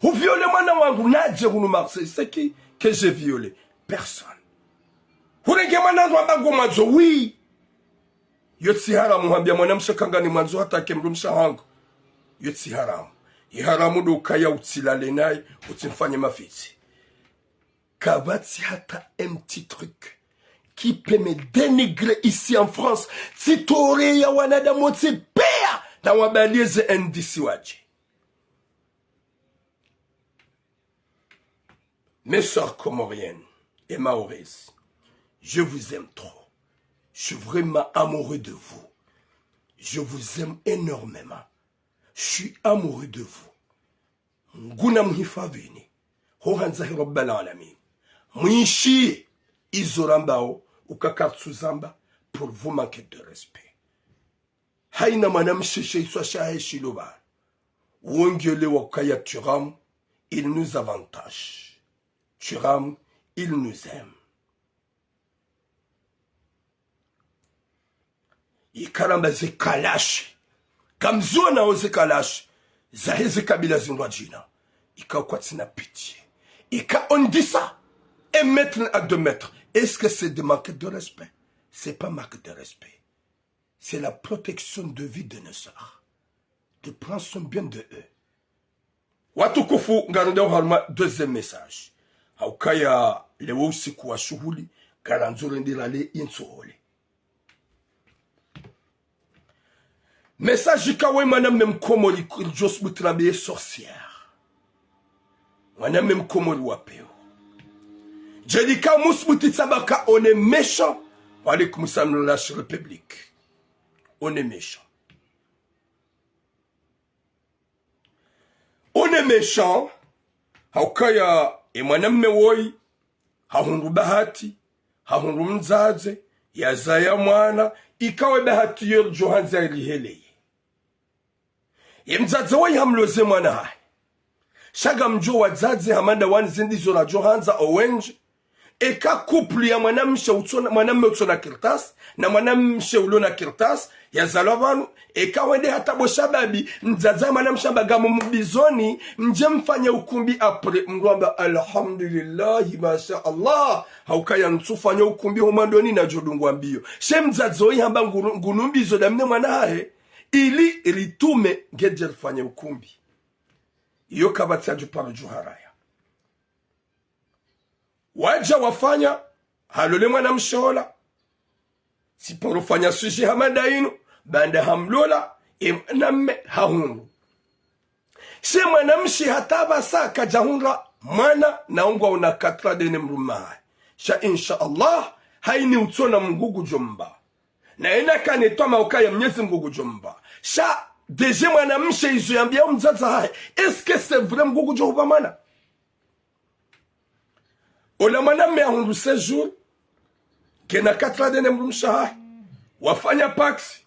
Vous violez mwana wangu naje hunu Marseille. C'est qui que j'ai violé? Personne. Vous renge mwana wangu mwanzo? Oui. Yotsi haramu hambia mwana mshakangani mwanzo hata kemrumsha hangu. Yotsi haramu. Iharamu do kaya utilale naye utimfanye mafiti. Kabati hata un petit truc qui peut me dénigrer ici en France. Si t'aurais ya wanada moti pea na wabalieze ndisi waje. Mes sœurs comoriennes et maoraises, je vous aime trop. Je suis vraiment amoureux de vous. Je vous aime énormément. Je suis amoureux de vous. Nguna mhifadhini. Hohanzahi rabbal alamin. Mwishi izorambao ukakatsu zamba pour vous manquer de respect. Haina manam sheshe iswa shahe shiloba. Wongele wakaya turam, il nous avantage. Turam, il nous aime. Ikaramba ze kalash. Kamzona oze kalash. Zaheze kabila zinwajina. Ika kwatsina pitié. Ika on dit ça. 1 mètre à 2 mètres. Est-ce que c'est de manque de respect? C'est pas manque de respect. C'est la protection de vie de nos sœurs. de prendre soin bien de eux. Watukufu ngarudia harma deuxième message. Haukaya lewo usiku wa shughuli karanzuri ndirale insuhole. Message kawe mwanamme mkomori jos butrabe sorcière. Mwanamme mkomori wapeo. Jedika musbuti sabaka on est méchant. Walikum salam la république. On est méchant. On est méchant. Haukaya mwanamme woi hahundu bahati hahundu mzaze yazaya mwana ikawe bahati yor johanza iliheleye mzaze woi hamloze mwana hai shaga mjo wazaze hamanda wani zindi zora johanza owenje eka couple ya mwanamme utsona kirtas na mwanamme ulona kirtas ya zalabanu eka wende hata boshababi mzaza mwanamme bagamu mbizoni mje mfanya ukumbi apre mrwamba alhamdulillah masha Allah haukaya nsufanya ukumbi homandoni na jodungwa mbio she mzaza oi hamba ngunumbizo damne mwanahe ili ritume ngeje fanya ukumbi iyo kabatia juparo juharaya waja wafanya halole mwana mshola siporo fanya sushi hamada ino banda hamlola namme hahungu she mwana mshi hataba saka jahunra mwana naungwa una katra dene mrumaha sha insha Allah haini utona mgugu jomba na ina kanetwa maukaya mnyezi mgugu jomba sha deje mwana mshi izo yambia mzaza hai eske c'est vrai mgugu jomba mana ola mwanamme ahundu sejour kena katra dene mrumshaha wafanya paksi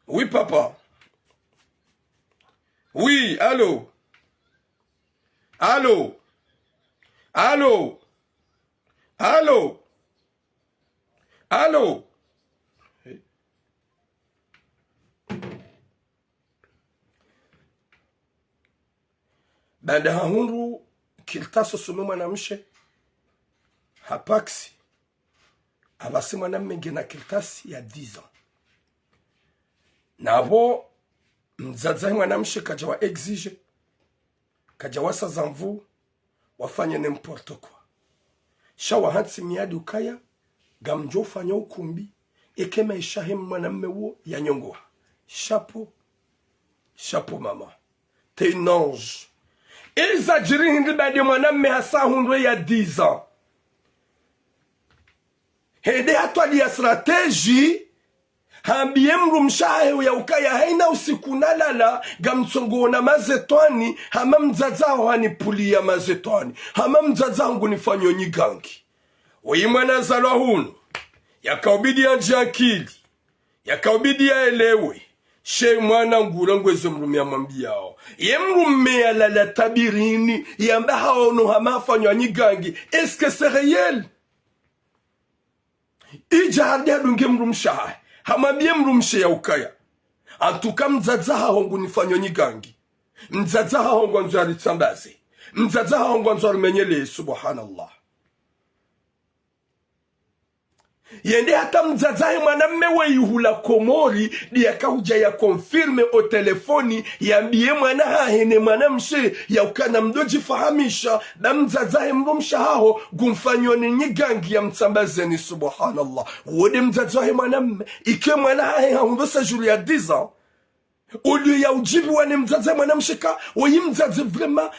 oui papa oui allô allô allô allô allô banda hahundu kiltaso sume mwanamshe hapaksi abasi mwanamme ngena kiltasi ya 10 ans nabo mzaza mwanamshe kaja wa exige kaja wasa zamvu wafanye n'importe quoi shawa hansi miadi ukaya gamjo fanya ukumbi ekema ishahem mwanamme wo ya nyongoa chapeau chapeau mama t'es une ange Eza jiri hindi bade mwanamme hasa hundwe ya 10 ans. Hede hatwali ya strateji hambiye mrumshahe ya ukaya haina usiku nalala gamtsongo na mazetwani hama mzazao hanipuli ya mazetwani hama mzazao ngunifanyo nyigangi oyimwana zalwa hunu yakaubidi ya njakili yakaubidi ya elewe she mwana ngura ngweze mrumia mwambiao ye mrumia la tabirini yamba haono hamafanywa nyigangi eske c'est réel ija hadia dunge mrumshahe hamabie mrumshe ya ukaya antuka mzaza hahongu nifanywa nyigangi mzaza hahongu nzari tsambaze mzaza hahongu nzari menyele subhanallah yende hata mzazahe mwanamme weyuhula komori diaka huja ya konfirme o telefoni yambie mwana hahene mwanamshe ya ukana mdoji fahamisha da mzazahe mrumsha haho gumfanyoni nyigangi ya mtsambazeni subhanallah wode mzazahe mwanamme ike mwana hahe haundosa juri ya 10 ans ulio ya ujibi wane mzazahe mwanamshe ka woyi mzaze vraiment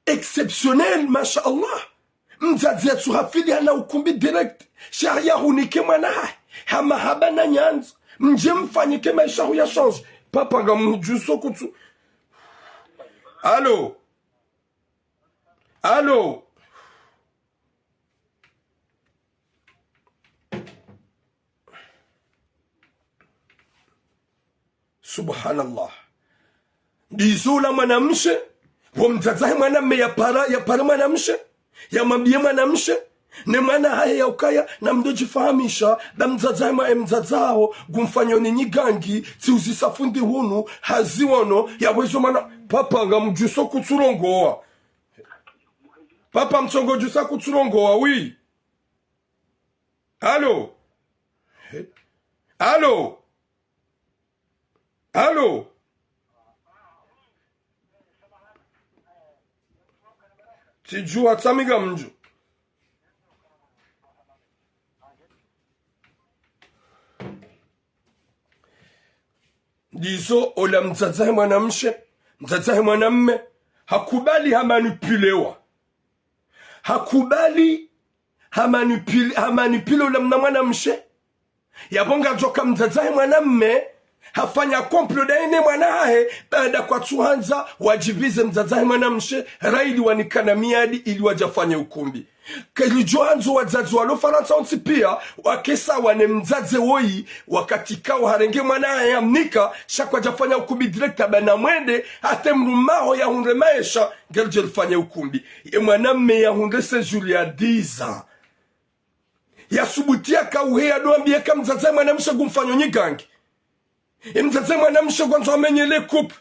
exceptionnel masha Allah mzazi ya tuhafili hana ukumbi direct sharia hunike mwanaha hama haba na nyanza mje mfanyike maisha huya change papa nga mjuso kutu allo allo subhanallah dizula mwanamshe wa mzazahe mwanamme ya para mwanamshe ya mabie mwanamshe ne mwana haye ya ukaya na mdoji fahamisha da mzazao gumfanyo ni nyigangi si uzisafundi hunu haziwono ya wezo mana papa nga mjuso kutsurongoa papa mtsongo jusa kutsurongoa oui allo Allô? Allô? Tijua tsamiga mju. Dizo ola mzazahe mwanamshe, mzazahe mwanamme, hakubali hamanipulewa. Hakubali hamanipule ola mwanamshe. Yabonga joka mzazahe mwanamme, hafanya komplo daine mwanahe, baada kwa tuhanza, wajibize mzazahe mwanamshe, raili wanikana miadi ili wajafanya ukumbi. Kilijoanzo wazazi walo Faransa onsi pia wakesa wane mzaze woi wakati kao harenge mwanahe amnika shakwa jafanya ukumbi direkta bana mwende hate mrumaho ya hunre maesha gelje lifanya ukumbi. Ye mwanamme ya hunre sejuli ya 10 ans. Ya subutia kauhea doambia ka mzaze mwanamshe gumfanyo nyigangi. Mzaze mwanamshe gwanzo amenyele kup.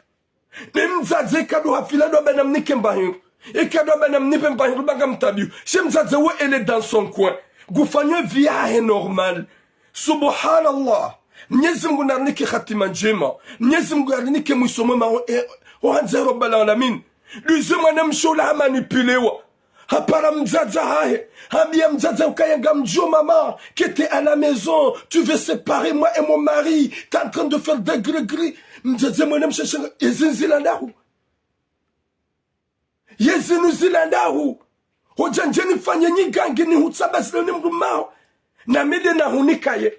Ni mzaze kado hafila do bana mnike mbahingu. Ikado bana mnipe mbahingu baga mtabiu. She mzaze we ele dans son coin. Gufanye viahe normal. Subhanallah. Mnyezi Mungu narnike khatima njema. Mnyezi Mungu narnike mwisho mwema. Ohanze Rabbal Alamin. Luze mwanamshe ula hamanipulewa. Hapara mzaza hahe. Habia mzaza ukayanga mjo maman. Qui était à la maison. Tu veux séparer moi et mon mari. T'es en train de faire des gris-gris. Mzaza mwanamshe shanga. Yezinzilandahu. Yezinuzilandahu. Hojanjeni fanye nyigangi ni hutsabasile ni mrumao. Na mide na hunikaye.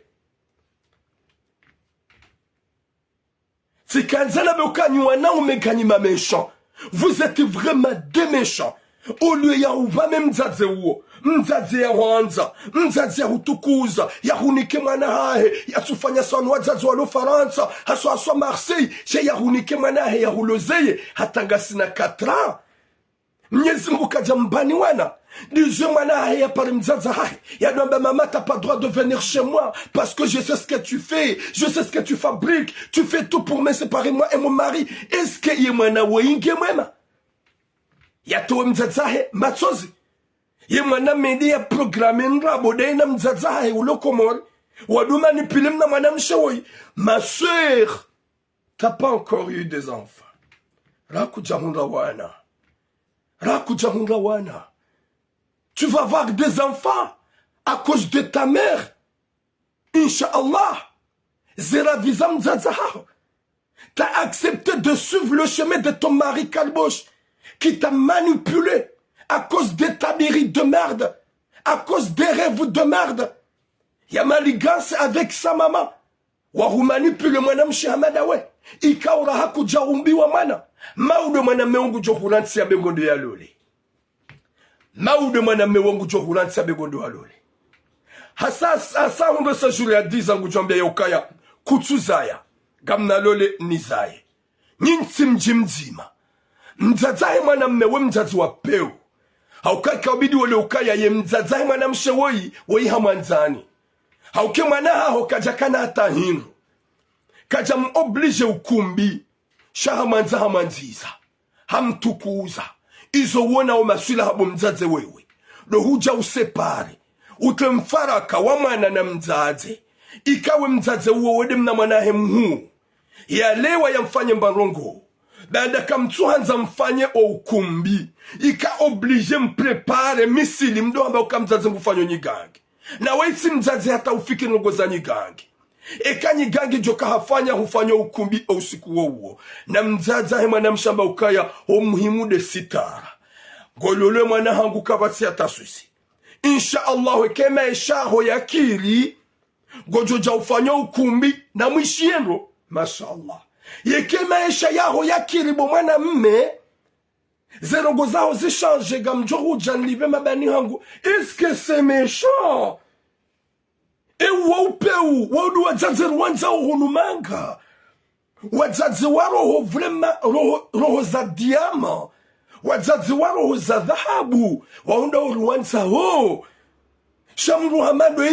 Sikanzana beukani wana umegani ma méchant. Vous êtes vraiment des méchants. Au lieu ya uvame mzaze uo, mzaze ya wanza, mzaze ya hutukuza, ya hunike mwana hahe, ya tufanya sanu wazazi walo Faransa, haswa Marseille, she ya hunike mwana hahe, ya hulozeye, hatangasi na 4 ans. Mnyezi Mungu kaja mbani wana, dize mwana hahe ya pari mzaza hahe, ya nombe mama t'as pas droit de venir chez moi, parce que je sais ce que tu fais, je sais ce que tu fabriques, tu fais tout pour me séparer moi et mon mari, est-ce que ye mwana weinge mwema? Yatowe mzazahe matsozi. Ye mwana medi ya programme nrabo daina mzazahe ulokomori. Wadu manipule mna mwana mshawoi. Ma sœur, t'as pas encore eu des enfants. Raku jahunra wana. Raku jahunra wana. Tu vas avoir des enfants à cause de ta mère. Inch'Allah. Zera visa mzazaha. T'as accepté de suivre le chemin de ton mari Kalbosh. Qui t'a manipulé à cause de ta mérite de merde, à cause des rêves de merde. Y'a maligance avec sa maman. Wahu manipule mwanam Hamadawe. Ikaura haku jaumbi wa mana. Maude mwanam meongu johuransi ya begondo ya lole. Maude mwanam meongu johuransi ya begondo ya lole. Hasa hundo sa juri ya 10 ans gujambia ya ukaya. Kutsuzaya. Gamna lole nizaye. Nyinti mjimzima. Mzazahe mwanamme we mzazi wa peu. Haukaka ubidi wale ukaya ye mzazahe mwanamshe woi hamwanzani. Hauke mwanaha hokajakana hata hinu. Kaja oblige ukumbi. Shaha mwanza hamwanziza. Hamtukuza. Izo wona o maswila habo mzaze wewe. Do huja usepare. Utemfaraka wa mwana na mzaze. Ikawe mzaze uwe wede mna mwanahe mhu. Yalewa ya mfanye mbarongo. Baada kamtuhanza mfanye o ukumbi. Ika oblige mprepare misili mdo amba ukamzaze mkufanyo nyigangi. Na waisi mzaze hata ufike ngoza nyigangi. Eka nyigangi joka hafanya hufanyo ukumbi o usiku uo. Na mzaze hema na mshamba ukaya o muhimu de sitara. Golole mwana hangu kabati hata suisi. Insha Allah kema eshaho ya kiri. Gojoja ufanyo ukumbi na mwishiendo. Mashallah. Yeke maisha yaho yakiribo mwana mme zerongo zao zichange gamjoru janlive mabani hangu. Est-ce que c'est méchant? E wopeu wodu wazazi rwanza uhunumanga wazazi waroho vrema roho za diama wazazi waroho za dhahabu waunda urwanza ho Shamru Hamado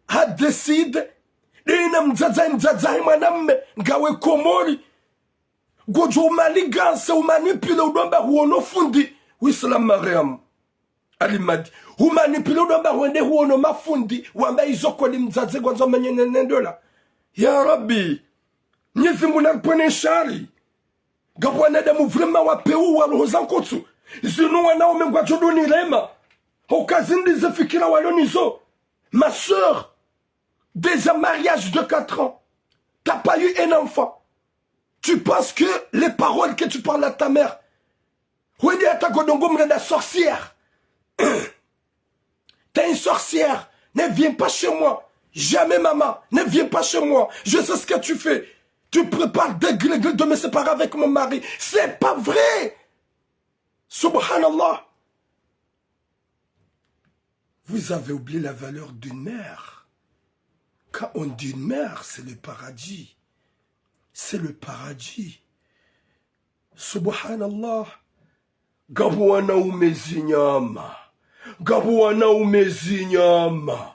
ha decide Dina mzazahe mwanamme ngawe komori. Gojo umaligance umanipile udomba huono fundi. Wislam Mariam Alimadi. Umanipile udomba huende huono mafundi. Wamba izoko li mzaze gwanzo menye nendola. Ya Rabbi, Mwenyezi Mungu nakupone shari. Gapo wanadamu vraiment wapeu wa roho za nkotu. Zinu wanao mengwa jodoni lema. Okazindi ze fikira walonizo. Ma sœur, déjà mariage de 4 ans. T'as pas eu un enfant. Tu penses que les paroles que tu parles à ta mère, oui, à ta godongo la sorcière. T'es une sorcière. Ne viens pas chez moi. Jamais, maman. Ne viens pas chez moi. Je sais ce que tu fais. Tu prépares des grès de me séparer avec mon mari. C'est pas vrai. Subhanallah. Vous avez oublié la valeur d'une mère. Quand on dit une mère, c'est le paradis. C'est le paradis. Subhanallah. Gabuana umezinyama. Gabuana umezinyama.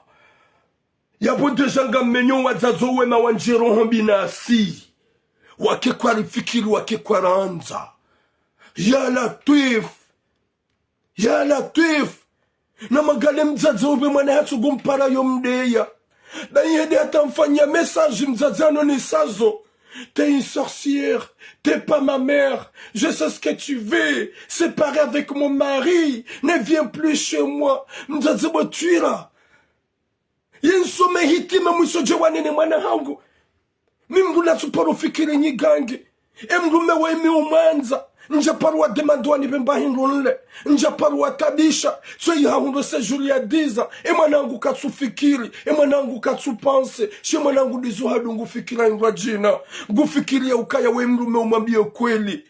Yabo dejanga menyo wazazo wema wanjero hombinasi. Wake kwa rifikiri wake kwa ranza. Ya Latif. Ya Latif. Na magale mzazi ube mwana hatu gumpara yomdeya. Da yede atamfanya message mzazi anonisazo. T'es une sorcière, t'es pas ma mère, je sais ce que tu veux, séparé avec mon mari, ne viens plus chez moi, mzazi botwira. Yensome hitima mwisoje wanene mwana hangu. Mimdu na tuparo fikiri nyigange. Emrume wa imi umanza. Njaparwa demandwani bemba hindunle. Njaparwa tabisha. So yihahundo se Julia diza. Emanangu katsu fikiri. Emanangu katsu pense. Shemanangu dizu hadungu fikira ingrajina. Gufikiri ya ukaya we mrume umambie kweli.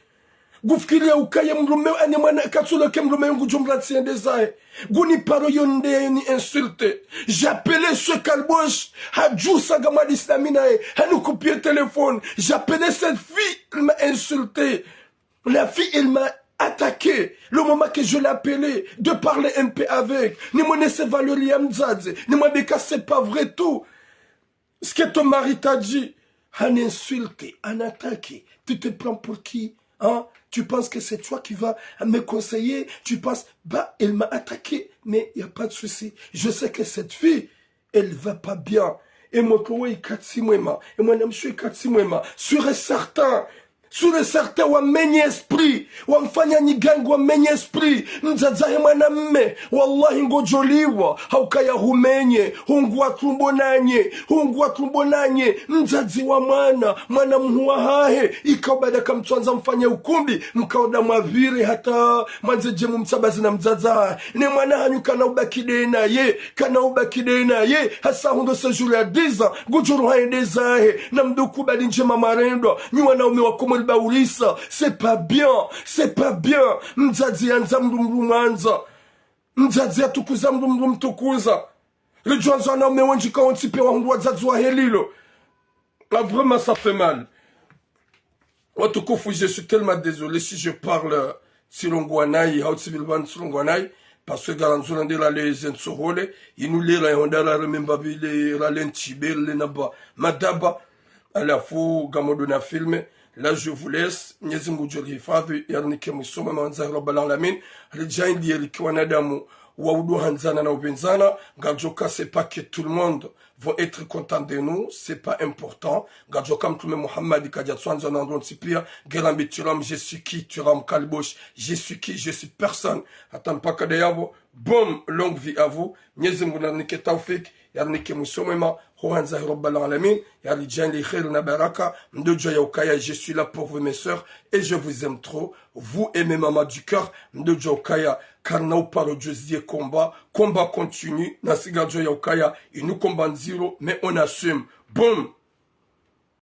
Gufikiri ya ukaya mrume animana katsu leke mrume yungu jumla tiende zae. Guni paro yonde ni insulte. J'appelais ce calboche. Hadjou sagamadi staminae. Hanou copier téléphone. J'appelais cette fille. Elle m'a insulté. La fille, elle m'a attaqué. Le moment que je l'appelais, de parler un peu avec. Ni mon esse Valérie Amzadze. Ni mon béka, c'est pas vrai tout. Ce que ton mari t'a dit. Un insulté, un attaqué. Tu te prends pour qui? Hein? Tu penses que c'est toi qui vas me conseiller? Tu penses, bah, elle m'a attaqué. Mais il n'y a pas de souci. Je sais que cette fille, elle va pas bien. Et mon kowe est 4 mois. Et mon âme, je suis 4 mois. Sûr et certain. Sur le certain wa menye esprit wa mfanya nyigangu wa menye esprit mzazahe mwana mme wallahi ngojoliwa haukaya humenye hungwa tumbonanye mzazi wa mwana mhuwa hahe ikabada kamtwanza mfanya ukumbi mkaoda mavire hata manzeje mumsabazi na mzazahe ni mwana hanyu kana ubakide na ye hasa hundo sejuru ya diza gujuru haendezahe na mduku badi njema marendo nyuwa ume wakumu baulisa, c'est pas bien. Mzazi anza mrumrumanza. Mzazi atukuza mrumtukuza. Rejoanzo na umewenjika ontipe wa hundu wazazi wa helilo. Là, vraiment, ça fait mal. Watukufu, je suis tellement désolé si je parle Silongwanai, Hautivilvan Silongwanai, parce que Garanzulande la les ensorole, il nous lira et on a la remembabile, la lentibel, le naba, madaba, à la fou, gamodona filme. Là, je vous laisse. Nyezi Mujuri Hifadhi, Yarnike Musoma, Manzai Rabbalan Lamin, Rejain Dieriki Wanadamu, Waoudo Hanzana na Ubenzana, Gadjoka, c'est pas que tout le monde va être content de nous, c'est pas important. Gadjoka, Mtume Muhammad, Kadiatsuan, Zanandron Sipia, Gerambi Turam, je suis qui, Turam Kalbosh, je suis qui, je suis personne. Attends pas Kadayavo, bon, longue vie à vous. Nyezi Mujuri Taufik, Yarnike Musoma, Hohanza Rabbalan Alamin, Yarijan Lichel Nabaraka, Mdojo Yaukaya, je suis là pour vous mes sœurs et je vous aime trop. Vous aimez maman du cœur, Mdojo Yaukaya, car nous parlons de combat continue, Nasigajo Yaukaya, et nous combattons zéro, mais on assume. Boum!